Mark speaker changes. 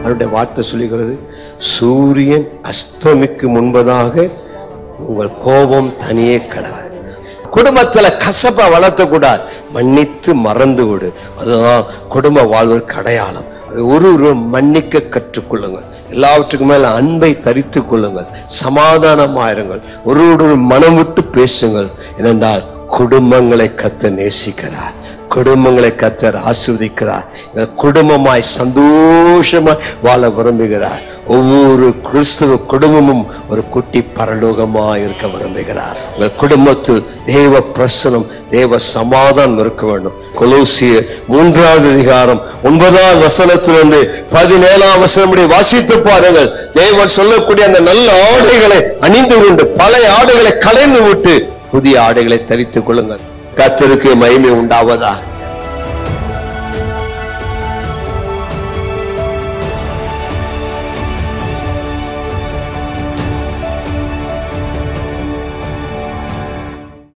Speaker 1: அவருடைய வார்த்தை சொல்லுகிறது, சூரியன் அஸ்தமிக்கு முன்பதாக உங்கள் கோபம் தனியே கடவுள். குடும்பத்துல கசப்பை வளர்த்தக்கூடாது, மன்னித்து மறந்து விடு. அதுதான் குடும்ப வாழ்வதற்கு அடையாளம். ஒரு மன்னிக்க கற்றுக்கொள்ளுங்கள். எல்லாவற்றுக்கும் மேல அன்பை தரித்து கொள்ளுங்கள். சமாதானமாயிருங்கள். ஒருவரோடு மனம் விட்டு பேசுங்கள். ஏனென்றால் குடும்பங்களை கர்த்தர் நேசிக்கிறார். குடும்பங்களை கர்த்தர் ஆசீர்வதிக்கிறார். குடும்பமாய் சந்தோஷமாய் வாழ விரும்புகிறார். ஒவ்வொரு கிறிஸ்துவ குடும்பமும் ஒரு குட்டி பரலோகமாய் இருக்க விரும்புகிறார். உங்கள் குடும்பத்தில் தேவ பிரசனம், தேவ சமாதானம் இருக்க வேண்டும். கொலோசியர் 3வது அதிகாரம் 9வது வசனத்திலிருந்து 17ஆம் வசனம் வாசித்து பாருங்கள். தேவன் சொல்லக்கூடிய அந்த நல்ல ஆடைகளை அணிந்து கொண்டு பழைய ஆடைகளை களைந்து விட்டு புதிய ஆடைகளை தரித்துக் கொள்ளுங்கள். கர்த்தருக்கு மகிமை உண்டாவதாக.